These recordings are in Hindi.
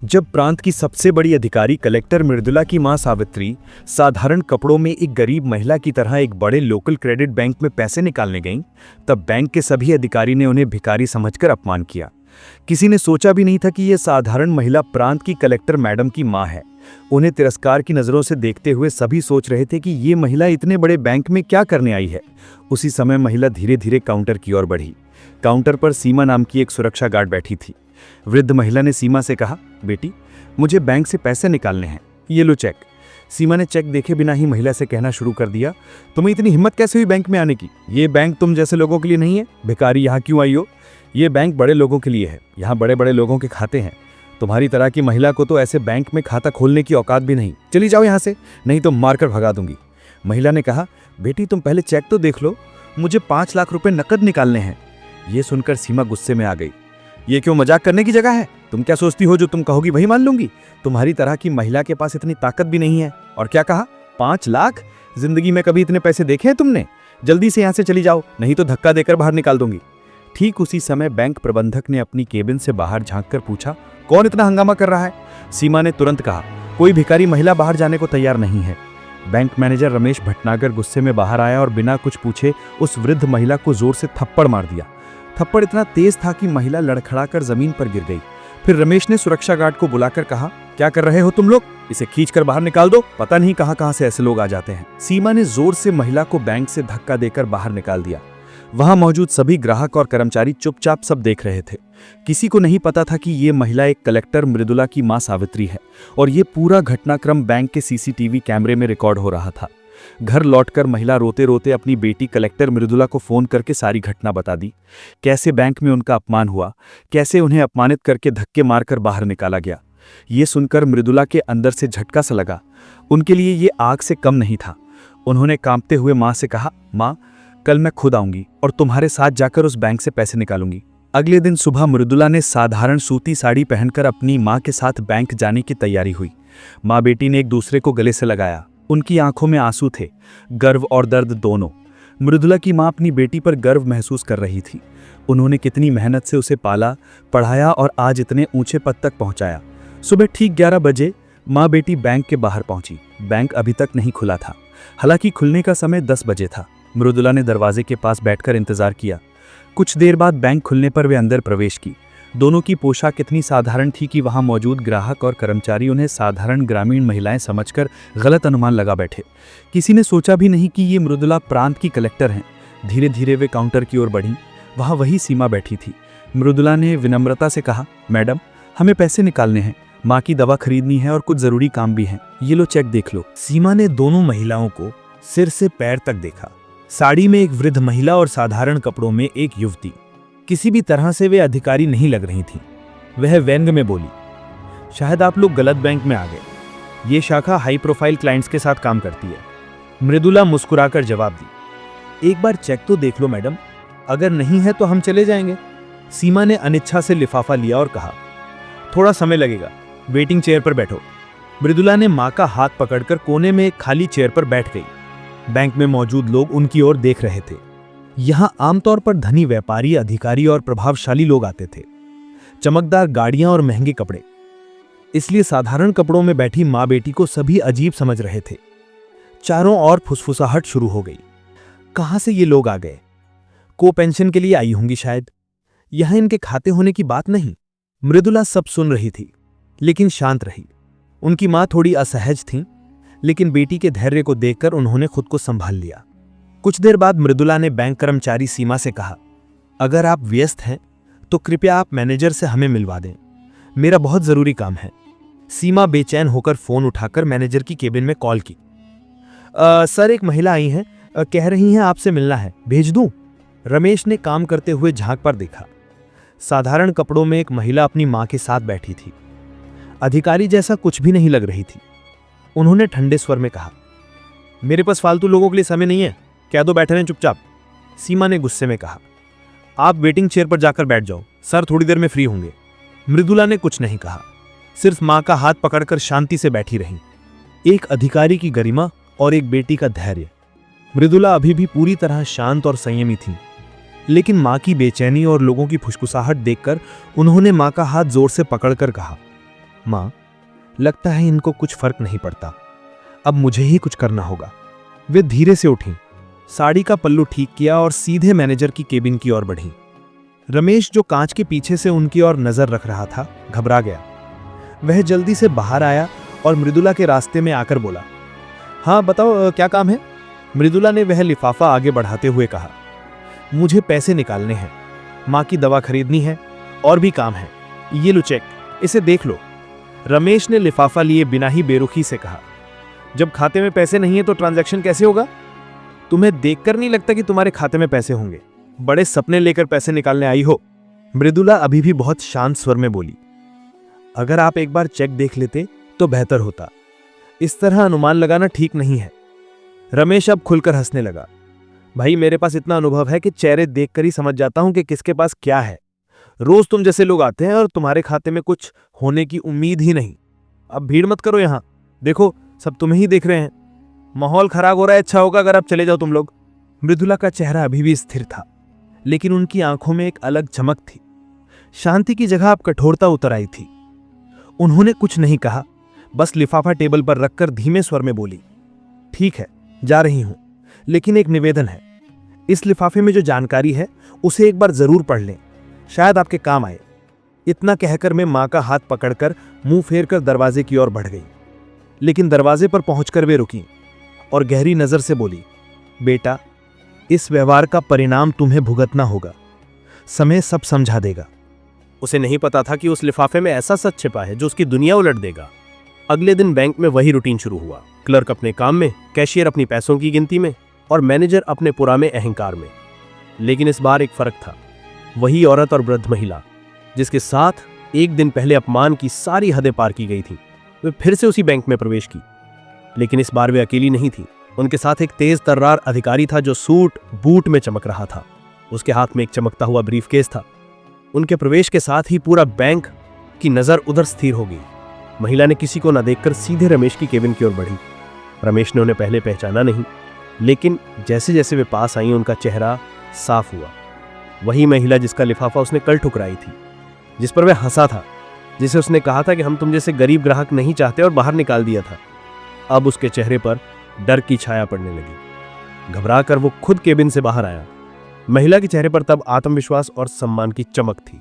जब प्रांत की सबसे बड़ी अधिकारी कलेक्टर मृदुला की मां सावित्री साधारण कपड़ों में एक गरीब महिला की तरह एक बड़े लोकल क्रेडिट बैंक में पैसे निकालने गईं, तब बैंक के सभी अधिकारी ने उन्हें भिखारी समझकर अपमान किया। किसी ने सोचा भी नहीं था कि यह साधारण महिला प्रांत की कलेक्टर मैडम की मां है। उन्हें तिरस्कार की नजरों से देखते हुए सभी सोच रहे थे कि ये महिला इतने बड़े बैंक में क्या करने आई है। उसी समय महिला धीरे धीरे काउंटर की ओर बढ़ी। काउंटर पर सीमा नाम की एक सुरक्षा गार्ड बैठी थी। वृद्ध महिला ने सीमा से कहा, बेटी, मुझे बैंक से पैसे निकालने हैं, ये लो चेक। सीमा ने चेक देखे बिना ही महिला से कहना शुरू कर दिया, तुम्हें इतनी हिम्मत कैसे हुई बैंक में आने की? ये बैंक तुम जैसे लोगों के लिए नहीं है। भिखारी, यहाँ क्यों आई हो? ये बैंक बड़े लोगों के लिए है, यहाँ बड़े बड़े लोगों के खाते हैं। तुम्हारी तरह की महिला को तो ऐसे बैंक में खाता खोलने की औकात भी नहीं। चली जाओ यहाँ से, नहीं तो मारकर भगा दूंगी। महिला ने कहा, बेटी तुम पहले चेक तो देख लो, मुझे 5 लाख रुपए नकद निकालने हैं। ये सुनकर सीमा गुस्से में आ गई। ये क्यों मजाक करने की जगह है? तुम क्या सोचती हो जो तुम कहोगी वही मान लूंगी? तुम्हारी तरह की महिला के पास इतनी ताकत भी नहीं है। और क्या कहा? 5 लाख? जिंदगी में कभी इतने पैसे देखे हैं तुमने? जल्दी से यहाँ से चली जाओ, नहीं तो धक्का देकर बाहर निकाल दूंगी। ठीक उसी समय बैंक प्रबंधक ने अपनी केबिन से बाहर झांककर पूछा, कौन इतना हंगामा कर रहा है? सीमा ने तुरंत कहा, कोई भिखारी महिला बाहर जाने को तैयार नहीं है। बैंक मैनेजर रमेश भटनागर गुस्से में बाहर आया और बिना कुछ पूछे उस वृद्ध महिला को जोर से थप्पड़ मार दिया। थप्पड़ इतना तेज था कि महिला लड़खड़ाकर जमीन पर गिर गई। फिर रमेश ने सुरक्षा गार्ड को बुलाकर कहा, क्या कर रहे हो तुम लोग? इसे खींचकर बाहर निकाल दो, पता नहीं कहां से ऐसे लोग आ जाते हैं। सीमा ने जोर से महिला को बैंक से धक्का देकर बाहर निकाल दिया। वहां मौजूद सभी ग्राहक और कर्मचारी चुपचाप सब देख रहे थे। किसी को नहीं पता था कि ये महिला एक कलेक्टर मृदुला की मां सावित्री है और ये पूरा घटनाक्रम बैंक के सीसीटीवी कैमरे में रिकॉर्ड हो रहा था। घर लौटकर महिला रोते रोते अपनी बेटी कलेक्टर मृदुला को फोन करके सारी घटना बता दी। कैसे बैंक में उनका अपमान हुआ, कैसे उन्हें अपमानित करके धक्के मारकर बाहर निकाला गया। ये सुनकर मृदुला के अंदर से झटका सा लगा। उनके लिए ये आग से कम नहीं था। उन्होंने कांपते हुए मां से कहा, मां, कल मैं खुद आऊंगी और तुम्हारे साथ जाकर उस बैंक से पैसे निकालूंगी। अगले दिन सुबह मृदुला ने साधारण सूती साड़ी पहनकर अपनी मां के साथ बैंक जाने की तैयारी हुई। मां बेटी ने एक दूसरे को गले से लगाया। उनकी आंखों में आंसू थे, गर्व और दर्द दोनों। मृदुला की मां अपनी बेटी पर गर्व महसूस कर रही थी। उन्होंने कितनी मेहनत से उसे पाला, पढ़ाया और आज इतने ऊंचे पद तक पहुंचाया। सुबह ठीक 11 बजे मां बेटी बैंक के बाहर पहुंची। बैंक अभी तक नहीं खुला था, हालांकि खुलने का समय 10 बजे था। मृदुला ने दरवाजे के पास बैठकर इंतजार किया। कुछ देर बाद बैंक खुलने पर वे अंदर प्रवेश की। दोनों की पोशाक इतनी साधारण थी कि वहां मौजूद ग्राहक और कर्मचारी उन्हें साधारण ग्रामीण महिलाएं समझकर गलत अनुमान लगा बैठे। किसी ने सोचा भी नहीं कि ये मृदुला प्रांत की कलेक्टर हैं। धीरे धीरे वे काउंटर की ओर बढ़ी। वहां वही सीमा बैठी थी। मृदुला ने विनम्रता से कहा, मैडम, हमें पैसे निकालने हैं, माँ की दवा खरीदनी है और कुछ जरूरी काम भी है। ये लो चेक देख लो। सीमा ने दोनों महिलाओं को सिर से पैर तक देखा। साड़ी में एक वृद्ध महिला और साधारण कपड़ों में एक युवती। किसी भी तरह से वे अधिकारी नहीं लग रही थीं। वह व्यंग में बोली, शायद आप लोग गलत बैंक में आ गए। ये शाखा हाई प्रोफाइल क्लाइंट्स के साथ काम करती है। मृदुला मुस्कुराकर जवाब दी, एक बार चेक तो देख लो मैडम, अगर नहीं है तो हम चले जाएंगे। सीमा ने अनिच्छा से लिफाफा लिया और कहा, थोड़ा समय लगेगा, वेटिंग चेयर पर बैठो। मृदुला ने मां का हाथ पकड़कर कोने में एक खाली चेयर पर बैठ गई। बैंक में मौजूद लोग उनकी ओर देख रहे थे। यहां आमतौर पर धनी व्यापारी, अधिकारी और प्रभावशाली लोग आते थे। चमकदार गाड़ियां और महंगे कपड़े, इसलिए साधारण कपड़ों में बैठी मां बेटी को सभी अजीब समझ रहे थे। चारों ओर फुसफुसाहट शुरू हो गई। कहां से ये लोग आ गए? को पेंशन के लिए आई होंगी शायद। यहां इनके खाते होने की बात नहीं। मृदुला सब सुन रही थी, लेकिन शांत रही। उनकी मां थोड़ी असहज थी, लेकिन बेटी के धैर्य को देखकर उन्होंने खुद को संभाल लिया। कुछ देर बाद मृदुला ने बैंक कर्मचारी सीमा से कहा, अगर आप व्यस्त हैं तो कृपया आप मैनेजर से हमें मिलवा दें, मेरा बहुत जरूरी काम है। सीमा बेचैन होकर फोन उठाकर मैनेजर की केबिन में कॉल की। सर, एक महिला आई हैं, कह रही हैं आपसे मिलना है, भेज दूं? रमेश ने काम करते हुए झांक पर देखा। साधारण कपड़ों में एक महिला अपनी मां के साथ बैठी थी। अधिकारी जैसा कुछ भी नहीं लग रही थी। उन्होंने ठंडे स्वर में कहा, मेरे पास फालतू लोगों के लिए समय नहीं है, कह दो बैठे रहें चुपचाप। सीमा ने गुस्से में कहा, आप वेटिंग चेयर पर जाकर बैठ जाओ, सर थोड़ी देर में फ्री होंगे। मृदुला ने कुछ नहीं कहा, सिर्फ मां का हाथ पकड़कर शांति से बैठी रही। एक अधिकारी की गरिमा और एक बेटी का धैर्य। मृदुला अभी भी पूरी तरह शांत और संयमी थी, लेकिन मां की बेचैनी और लोगों की फुसफुसाहट देखकर उन्होंने मां का हाथ जोर से पकड़कर कहा, माँ, लगता है इनको कुछ फर्क नहीं पड़ता, अब मुझे ही कुछ करना होगा। वे धीरे से उठी, साड़ी का पल्लू ठीक किया और सीधे मैनेजर की केबिन की ओर बढ़ी। रमेश, जो कांच के पीछे से उनकी ओर नजर रख रहा था, घबरा गया। वह जल्दी से बाहर आया और मृदुला के रास्ते में आकर बोला, हाँ बताओ, क्या काम है? मृदुला ने वह लिफाफा आगे बढ़ाते हुए कहा, मुझे पैसे निकालने हैं, माँ की दवा खरीदनी है, और भी काम है। ये लो चेक, इसे देख लो। रमेश ने लिफाफा लिए बिना ही बेरुखी से कहा, जब खाते में पैसे नहीं है तो ट्रांजैक्शन कैसे होगा? तुम्हें देखकर नहीं लगता कि तुम्हारे खाते में पैसे होंगे? बड़े सपने लेकर पैसे निकालने आई हो। मृदुला अभी भी बहुत शांत स्वर में बोली, अगर आप एक बार चेक देख लेते तो बेहतर होता, इस तरह अनुमान लगाना ठीक नहीं है। रमेश अब खुलकर हंसने लगा, भाई मेरे पास इतना अनुभव है कि चेहरे देखकर ही समझ जाता हूं कि किसके पास क्या है। रोज तुम जैसे लोग आते हैं और तुम्हारे खाते में कुछ होने की उम्मीद ही नहीं। अब भीड़ मत करो, यहां देखो सब तुम्हें ही देख रहे हैं। माहौल खराब हो रहा है, अच्छा होगा अगर आप चले जाओ तुम लोग। मृदुला का चेहरा अभी भी स्थिर था, लेकिन उनकी आंखों में एक अलग चमक थी। शांति की जगह अब कठोरता उतर आई थी। उन्होंने कुछ नहीं कहा, बस लिफाफा टेबल पर रखकर धीमे स्वर में बोली, ठीक है जा रही हूं, लेकिन एक निवेदन है, इस लिफाफे में जो जानकारी है उसे एक बार जरूर पढ़ लें, शायद आपके काम आए। इतना कहकर मैं मां का हाथ पकड़कर मुंह फेर कर दरवाजे की ओर बढ़ गई, लेकिन दरवाजे पर पहुंचकर वे रुकी और गहरी नजर से बोली, बेटा इस व्यवहार का परिणाम तुम्हें भुगतना होगा, समय सब समझा देगा। उसे नहीं पता था कि उस लिफाफे में ऐसा सच छिपा है जो उसकी दुनिया उलट देगा। अगले दिन बैंक में वही रूटीन शुरू हुआ, क्लर्क अपने काम में, कैशियर अपनी पैसों की गिनती में और मैनेजर अपने पुराने अहंकार में। लेकिन इस बार एक फर्क था, वही औरत और वृद्ध महिला जिसके साथ एक दिन पहले अपमान की सारी हदें पार की गई थी, वे फिर से उसी बैंक में प्रवेश की। लेकिन इस बार वे अकेली नहीं थी, उनके साथ एक तेज तर्रार अधिकारी था जो सूट बूट में चमक रहा था। उसके हाथ में एक चमकता हुआ ब्रीफकेस था। उनके प्रवेश के साथ ही पूरा बैंक की नजर उधर स्थिर हो गई। महिला ने किसी को न देखकर सीधे रमेश की केबिन की ओर बढ़ी। रमेश ने उन्हें पहले पहचाना नहीं, लेकिन जैसे जैसे वे पास आई उनका चेहरा साफ हुआ। वही महिला जिसका लिफाफा उसने कल ठुकराई थी, जिस पर वह हंसा था, जिसे उसने कहा था कि हम तुम जैसे गरीब ग्राहक नहीं चाहते और बाहर निकाल दिया था। अब उसके चेहरे पर डर की छाया पड़ने लगी। घबराकर वो खुद केबिन से बाहर आया। महिला के चेहरे पर तब आत्मविश्वास और सम्मान की चमक थी।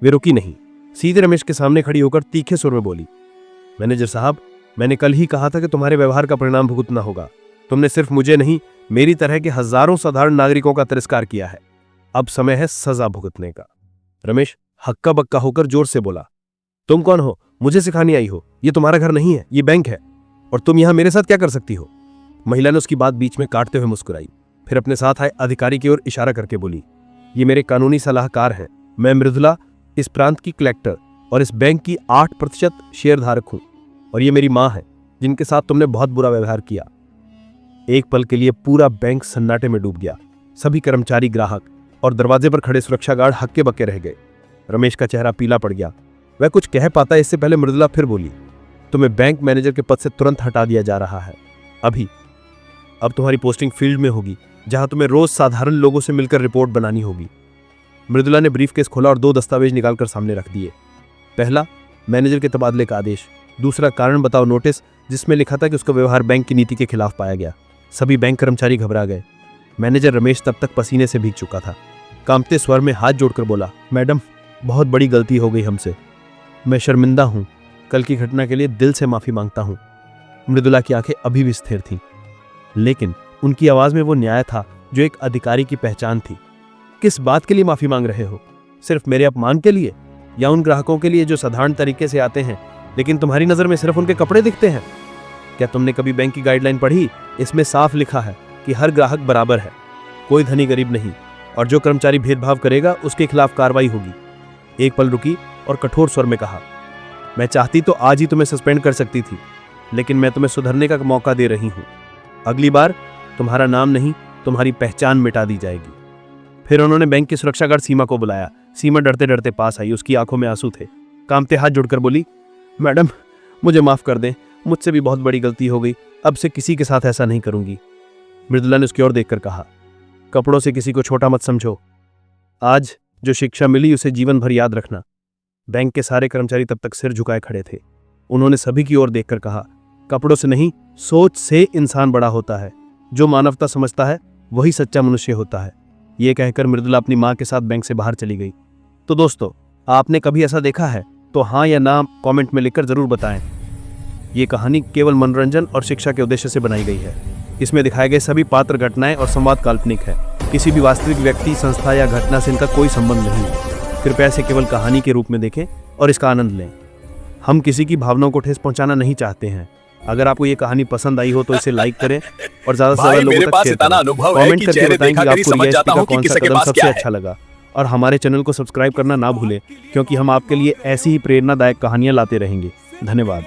वे रुकी नहीं, सीधे रमेश के सामने खड़ी होकर तीखे सुर में बोली, मैनेजर साहब, मैंने कल ही कहा था कि तुम्हारे व्यवहार का परिणाम भुगतना होगा। तुमने सिर्फ मुझे नहीं, मेरी तरह के हजारों साधारण नागरिकों का तिरस्कार किया है। अब समय है सजा भुगतने का। रमेश हक्का बक्का होकर जोर से बोला, तुम कौन हो? मुझे सिखाने आई हो? ये तुम्हारा घर नहीं है, ये बैंक है, और तुम यहां मेरे साथ क्या कर सकती हो? महिला ने उसकी बात बीच में काटते हुए मुस्कुराई, फिर अपने साथ आए अधिकारी की ओर इशारा करके बोली, ये मेरे कानूनी सलाहकार हैं। मैं मृदुला, इस प्रांत की कलेक्टर और इस बैंक की 8% शेयर धारक हूं, और ये मेरी मां है जिनके साथ तुमने बहुत बुरा व्यवहार किया। एक पल के लिए पूरा बैंक सन्नाटे में डूब गया। सभी कर्मचारी, ग्राहक और दरवाजे पर खड़े सुरक्षा गार्ड हक्के बक्के रह गए। रमेश का चेहरा पीला पड़ गया। वह कुछ कह पाता इससे पहले मृदुला फिर बोली, तुम्हें बैंक मैनेजर के पद से तुरंत हटा दिया जा रहा है। अभी अब तुम्हारी पोस्टिंग फील्ड में होगी, जहां तुम्हें रोज साधारण लोगों से मिलकर रिपोर्ट बनानी होगी। मृदुला ने ब्रीफकेस खोला और 2 दस्तावेज निकालकर सामने रख दिए। पहला, मैनेजर के तबादले का आदेश। दूसरा, कारण बताओ नोटिस, जिसमें लिखा था कि उसका व्यवहार बैंक की नीति के खिलाफ पाया गया। सभी बैंक कर्मचारी घबरा गए। मैनेजर रमेश तब तक पसीने से भीग चुका था। कांपते स्वर में हाथ जोड़कर बोला, मैडम, बहुत बड़ी गलती हो गई हमसे। मैं शर्मिंदा हूं। कल की घटना के लिए दिल से माफी मांगता हूं। मृदुला की आंखें अभी भी स्थिर थीं, लेकिन उनकी आवाज में वो न्याय था जो एक अधिकारी की पहचान थी। किस बात के लिए माफी मांग रहे हो? सिर्फ मेरे अपमान के लिए, या उन ग्राहकों के लिए जो साधारण तरीके से आते हैं लेकिन तुम्हारी नजर में सिर्फ उनके कपड़े दिखते हैं? क्या तुमने कभी बैंक की गाइडलाइन पढ़ी? इसमें साफ लिखा है कि हर ग्राहक बराबर है, कोई धनी गरीब नहीं, और जो कर्मचारी भेदभाव करेगा उसके खिलाफ कार्रवाई होगी। एक पल रुकी और कठोर स्वर में कहा, मैं चाहती तो आज ही तुम्हें सस्पेंड कर सकती थी, लेकिन मैं तुम्हें सुधरने का मौका दे रही हूं। अगली बार तुम्हारा नाम नहीं, तुम्हारी पहचान मिटा दी जाएगी। फिर उन्होंने बैंक की सुरक्षा गार्ड सीमा को बुलाया। सीमा डरते डरते पास आई। उसकी आंखों में आंसू थे। कांपते हाथ जोड़कर बोली, मैडम, मुझे माफ कर दें, मुझसे भी बहुत बड़ी गलती हो गई। अब से किसी के साथ ऐसा नहीं करूंगी। मृदुला ने उसकी ओर देखकर कहा, कपड़ों से किसी को छोटा मत समझो। आज जो शिक्षा मिली उसे जीवन भर याद रखना। बैंक के सारे कर्मचारी तब तक सिर झुकाए खड़े थे। उन्होंने सभी की ओर देखकर कहा, कपड़ों से नहीं, सोच से इंसान बड़ा होता है। जो मानवता समझता है वही सच्चा मनुष्य होता है। ये कहकर मृदुला अपनी माँ के साथ बैंक से बाहर चली गई। तो दोस्तों, आपने कभी ऐसा देखा है? तो हाँ या ना कमेंट में लिखकर जरूर बताएं। ये कहानी केवल मनोरंजन और शिक्षा के उद्देश्य से बनाई गई है। इसमें दिखाए गए सभी पात्र, घटनाएं और संवाद काल्पनिक है। किसी भी वास्तविक व्यक्ति, संस्था या घटना से इनका कोई संबंध नहीं है। कृपया इसे केवल कहानी के रूप में देखें और इसका आनंद लें। हम किसी की भावनाओं को ठेस पहुंचाना नहीं चाहते हैं। अगर आपको ये कहानी पसंद आई हो तो इसे लाइक करें और ज्यादा से ज्यादा लोगों तक शेयर करें। कमेंट करके बताएं कि आपको रियलिटी का कौन सा कदम सबसे अच्छा लगा। और हमारे चैनल को सब्सक्राइब करना ना भूलें, क्योंकि हम आपके लिए ऐसी ही प्रेरणादायक कहानियां लाते रहेंगे। धन्यवाद।